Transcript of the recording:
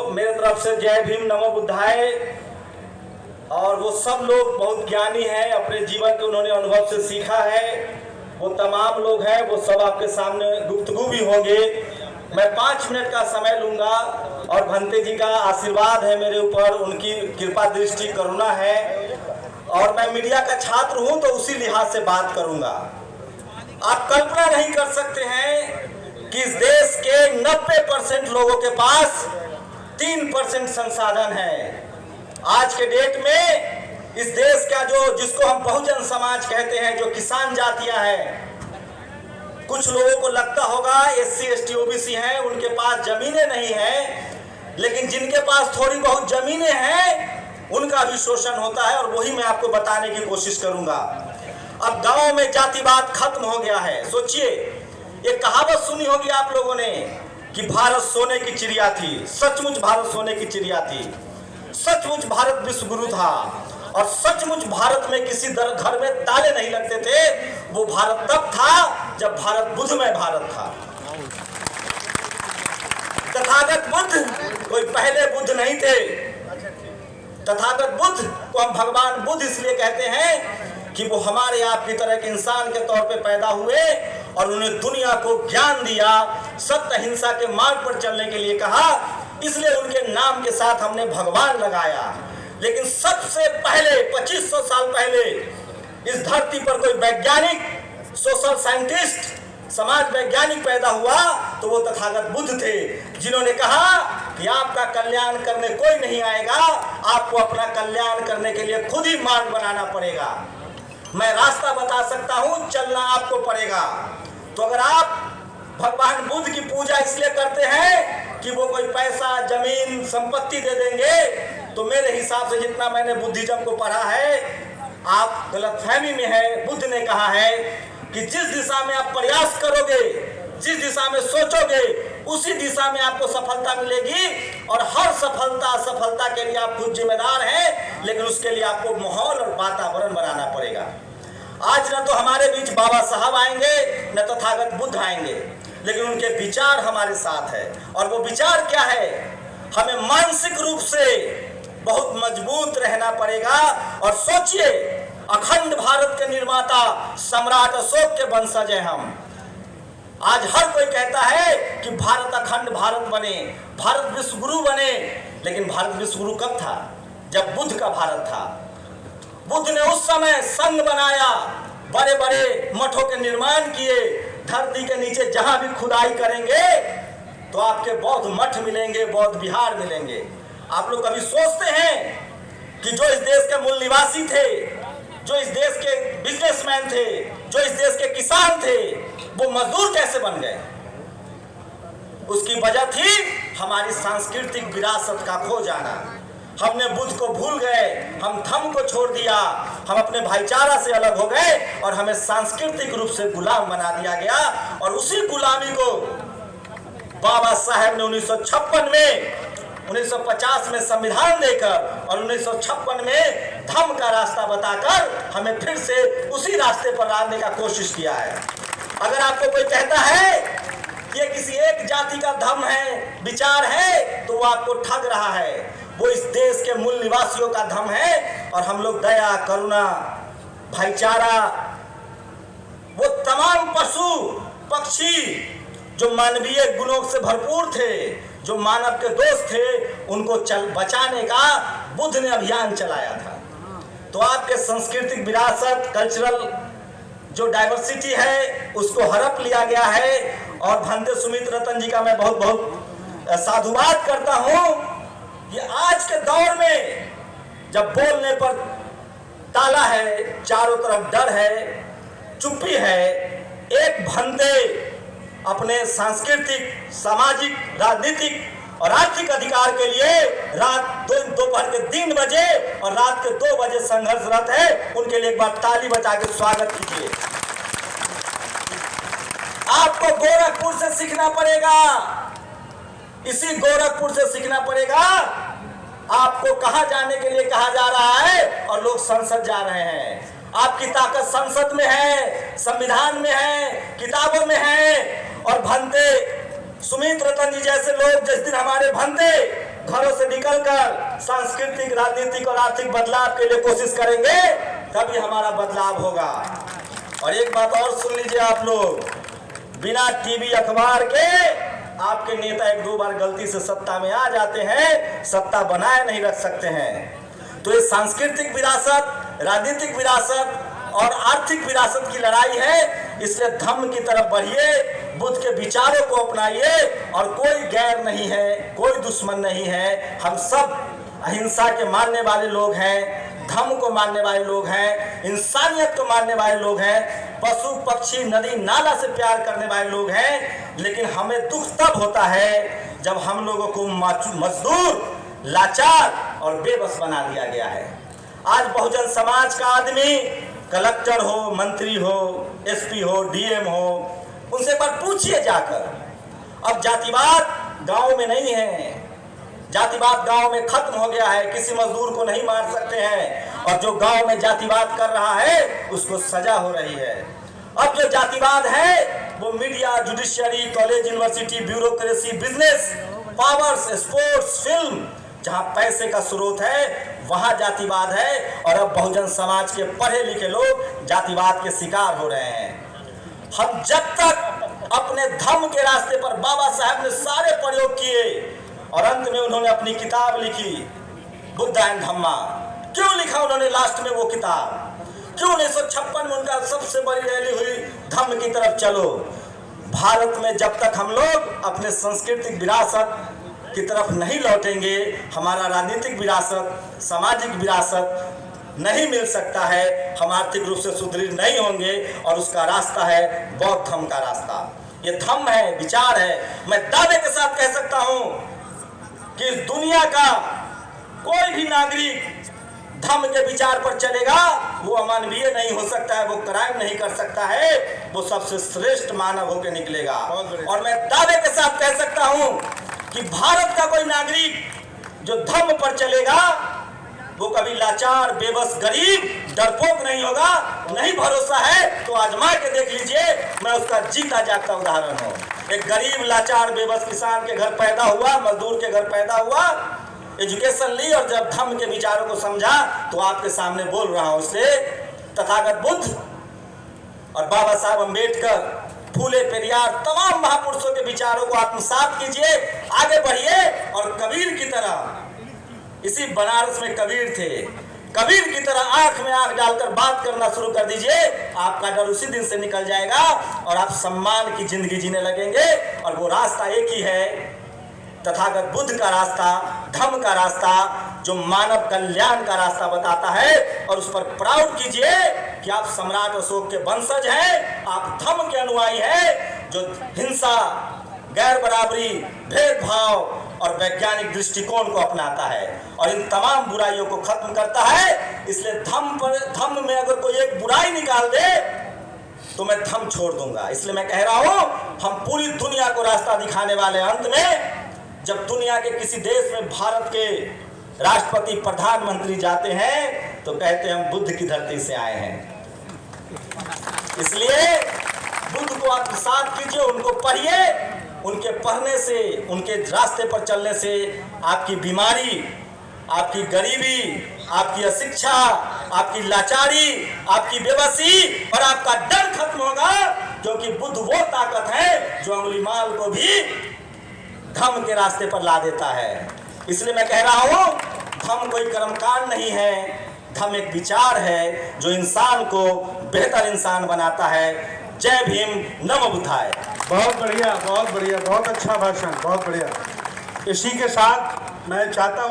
मेरे तरफ से जय भीम, नमो बुद्धाय। और वो सब लोग बहुत ज्ञानी हैं, अपने जीवन के उन्होंने अनुभव से सीखा है। वो तमाम लोग हैं, वो सब आपके सामने गुफ्तगू भी होंगे। मैं 5 मिनट का समय लूँगा और भंते जी का आशीर्वाद है मेरे ऊपर, उनकी कृपा दृष्टि करुणा है। और मैं मीडिया का छात्र हूँ तो उसी लिहाज से बात करूँगा। आप कल्पना नहीं कर सकते हैं कि इस देश के 90% लोगों के पास 3% संसाधन है। आज के डेट में इस देश का जिसको हम बहुजन समाज कहते हैं, जो किसान जातियां हैं, कुछ लोगों को लगता होगा SC ST OBC हैं, उनके पास जमीनें नहीं हैं, लेकिन जिनके पास थोड़ी बहुत जमीनें हैं उनका भी शोषण होता है। और वही मैं आपको बताने की कोशिश करूंगा। अब गांव में जातिवाद खत्म हो गया है। सोचिए, एक कहावत सुनी होगी आप लोगों ने कि भारत सोने की चिड़िया थी। सचमुच भारत सोने की चिड़िया थी, सचमुच भारत विश्वगुरु था। और सचमुच भारत में किसी घर में ताले नहीं लगते थे। वो भारत तब था जब भारत बुद्धमय भारत था। तथागत बुद्ध कोई पहले बुद्ध नहीं थे। तथागत बुद्ध को हम भगवान बुद्ध इसलिए कहते हैं कि वो हमारे आपकी तरह के इंसान के तौर पे पैदा हुए और उन्हें दुनिया को ज्ञान दिया, सत्य अहिंसा के मार्ग पर चलने के लिए कहा, इसलिए उनके नाम के साथ हमने भगवान लगाया। लेकिन सबसे पहले 2500 साल पहले इस धरती पर कोई वैज्ञानिक, सोशल साइंटिस्ट, समाज वैज्ञानिक पैदा हुआ तो वो तथागत बुद्ध थे, जिन्होंने कहा कि आपका कल्याण करने कोई नहीं आएगा, आपको अपना कल्याण करने के लिए खुद ही मार्ग बनाना पड़ेगा। मैं रास्ता बता सकता हूं, चलना आपको पड़ेगा। तो अगर आप भगवान बुद्ध की पूजा इसलिए करते हैं कि वो कोई पैसा, जमीन, संपत्ति दे देंगे, तो मेरे हिसाब से जितना मैंने बुद्धिज्म को पढ़ा है, आप गलतफहमी में है। बुद्ध ने कहा है कि जिस दिशा में आप प्रयास करोगे, जिस दिशा में सोचोगे, उसी दिशा में आपको सफलता मिलेगी। और हर सफलता के लिए आप खुद जिम्मेदार हैं, लेकिन उसके लिए आपको माहौल और वातावरण बनाना पड़ेगा। आज न तो हमारे बीच बाबा साहब आएंगे, न तथागत बुद्ध आएंगे, लेकिन उनके विचार हमारे साथ है। और वो विचार क्या है? हमें मानसिक रूप से बहुत मजबूत रहना पड़ेगा। और सोचिए, अखंड भारत के निर्माता सम्राट अशोक के वंशज हैं हम। आज हर कोई कहता है कि भारत अखंड भारत बने, भारत विश्वगुरु बने। लेकिन भारत विश्वगुरु कब था? जब बुद्ध का भारत था। बुद्ध ने उस समय संघ बनाया, बड़े बड़े मठों के निर्माण किए। धरती के नीचे जहां भी खुदाई करेंगे तो आपके बौद्ध मठ मिलेंगे, बौद्ध विहार मिलेंगे। आप लोग कभी सोचते हैं कि जो इस देश के मूल निवासी थे, जो इस देश के बिजनेसमैन थे, जो इस देश के किसान थे, वो मजदूर कैसे बन गए? उसकी वजह थी हमारी सांस्कृतिक विरासत का खो जाना। हमने बुद्ध को भूल गए, हम धर्म को छोड़ दिया, हम अपने भाईचारा से अलग हो गए और हमें सांस्कृतिक रूप से गुलाम बना दिया गया। और उसी गुलामी को बाबा साहेब ने 1956 में, 1950 में संविधान देकर और 1956 में धर्म का रास्ता बताकर हमें फिर से उसी रास्ते पर लाने का कोशिश किया है। अगर आपको कोई कहता है कि ये किसी एक जाति का धर्म है, विचार है, तो वो आपको ठग रहा है। वो इस देश के मूल निवासियों का धर्म है। और हम लोग दया, करुणा, भाईचारा, वो तमाम पशु पक्षी जो मानवीय गुणों से भरपूर थे, जो मानव के दोस्त थे, उनको बचाने का बुद्ध ने अभियान चलाया था। तो आपके सांस्कृतिक विरासत, कल्चरल जो डाइवर्सिटी है, उसको हड़प लिया गया है। और भंते सुमित रतन जी का मैं बहुत बहुत साधुवाद करता हूँ। ये आज के दौर में जब बोलने पर ताला है, चारों तरफ डर है, चुप्पी है, एक भंते अपने सांस्कृतिक, सामाजिक, राजनीतिक और आर्थिक अधिकार के लिए रात दोपहर के 3 बजे और रात के 2 बजे संघर्षरत है, उनके लिए एक बार ताली बजा के स्वागत कीजिए। आपको गोरखपुर से सीखना पड़ेगा, इसी गोरखपुर से सीखना पड़ेगा आपको कहां जाने के लिए कहा जा रहा है और लोग संसद जा रहे हैं। आपकी ताकत संसद में है, संविधान में है, किताबों में है। और भंते सुमित रतन जी जैसे लोग जिस दिन हमारे भंते घरों से निकलकर सांस्कृतिक, राजनीतिक और आर्थिक बदलाव के लिए कोशिश करेंगे, तभी हमारा बदलाव होगा। और एक बात और सुन लीजिए आप लोग, बिना टीवी अखबार के आपके नेता एक दो बार गलती से सत्ता में आ जाते हैं, सत्ता बनाए नहीं रख सकते हैं। तो ये सांस्कृतिक विरासत, राजनीतिक विरासत और आर्थिक विरासत की लड़ाई है। इसलिए धम्म की तरफ बढ़िए, बुद्ध के विचारों को अपनाइए, और कोई गैर नहीं है, कोई दुश्मन नहीं है। हम सब अहिंसा के मानने वाले लोग हैं, धम्म को मानने वाले लोग हैं, इंसानियत को मानने वाले लोग हैं, पशु पक्षी नदी नाला से प्यार करने वाले लोग हैं। लेकिन हमें दुख तब होता है जब हम लोगों को मजदूर, लाचार और बेबस बना दिया गया है। आज बहुजन समाज का आदमी, कलेक्टर हो, मंत्री हो, एसपी हो, डीएम हो, उनसे एक बार पूछिए जाकर। अब जातिवाद गांव में नहीं है, जातिवाद गांव में खत्म हो गया है। किसी मजदूर को नहीं मार सकते हैं, और जो गांव में जातिवाद कर रहा है उसको सजा हो रही है। अब जो जातिवाद है वो media, judiciary, college, university, bureaucracy, business, powers, sports, film, जहां पैसे का स्रोत है वहां जातिवाद है। और अब बहुजन समाज के पढ़े लिखे लोग जातिवाद के शिकार हो रहे हैं। हम जब तक अपने धम्म के रास्ते पर, बाबा साहब ने सारे प्रयोग किए और अंत में उन्होंने अपनी किताब लिखी, बुद्ध एंड धम्मा। क्यों लिखा उन्होंने लास्ट में वो किताब? क्यों 1956 में उनका सबसे बड़ी रैली हुई, धम्म की तरफ चलो। भारत में जब तक हम लोग अपने सांस्कृतिक विरासत की तरफ नहीं लौटेंगे, हमारा राजनीतिक विरासत, सामाजिक विरासत नहीं मिल सकता है, हम आर्थिक रूप से सुदृढ़ नहीं होंगे। और उसका रास्ता है बौद्ध धम्म का रास्ता। ये धम्म है, विचार है। मैं दावे के साथ कह सकता हूं कि दुनिया का कोई भी नागरिक धम्म के विचार पर चलेगा, वो अमानवीय नहीं हो सकता है, वो क्राइम नहीं कर सकता है, वो सबसे श्रेष्ठ मानव होकर निकलेगा। और मैं दावे के साथ कह सकता हूं कि भारत का कोई नागरिक जो धम्म पर चलेगा वो कभी लाचार, बेबस, गरीब, डरपोक नहीं होगा। नहीं भरोसा है तो आजमा के देख लीजिए, मैं उसका जीता जागता उदाहरण हूँ। एक गरीब, लाचार, बेबस किसान के घर पैदा हुआ, मजदूर के घर पैदा हुआ, एजुकेशन ली, और जब धम्म के विचारों को समझा तो आपके सामने बोल रहा हूँ। इसलिए तथागत बुद्ध और बाबा साहब अम्बेडकर, फूले पेरियार, तमाम महापुरुषों के विचारों को आत्मसात कीजिए, आगे बढ़िए। और कबीर की तरह, इसी बनारस में कबीर थे, कबीर की तरह आंख में आंख डालकर बात करना शुरू कर दीजिए। आपका डर उसी दिन से निकल जाएगा और आप सम्मान की जिंदगी जीने लगेंगे। और वो रास्ता एक ही है, तथागत बुद्ध का रास्ता, धम्म का रास्ता, जो मानव कल्याण का रास्ता बताता है। और उस पर प्राउड कीजिए कि आप सम्राट अशोक के वंशज हैं, आप धम्म के अनुयायी हैं, जो हिंसा, गैर बराबरी, भेदभाव और वैज्ञानिक दृष्टिकोण को अपनाता है और इन तमाम बुराइयों को खत्म करता है। इसलिए धम्म में अगर कोई एक बुराई निकाल दे तो मैं धम्म छोड़ दूंगा। इसलिए मैं कह रहा हूं, हम पूरी दुनिया को रास्ता दिखाने वाले। अंत में जब दुनिया के किसी देश में भारत के राष्ट्रपति, प्रधानमंत्री जाते हैं तो कहते हैं हम बुद्ध की धरती से आए हैं। इसलिए बुद्ध को आत्मसात कीजिए, उनको पढ़िए। उनके पढ़ने से, उनके रास्ते पर चलने से आपकी बीमारी, आपकी गरीबी, आपकी अशिक्षा, आपकी लाचारी, आपकी बेबसी और आपका डर खत्म होगा। क्योंकि बुद्ध वो ताकत है जो अंगुलीमाल को भी धम्म के रास्ते पर ला देता है। इसलिए मैं कह रहा हूं, धम्म कोई कर्मकांड नहीं है, धम्म एक विचार है जो इंसान को बेहतर इंसान बनाता है। जय भीम, नमो बुद्धाय। बहुत बढ़िया, बहुत बढ़िया, बहुत अच्छा भाषण, बहुत बढ़िया। इसी के साथ मैं चाहता हूँ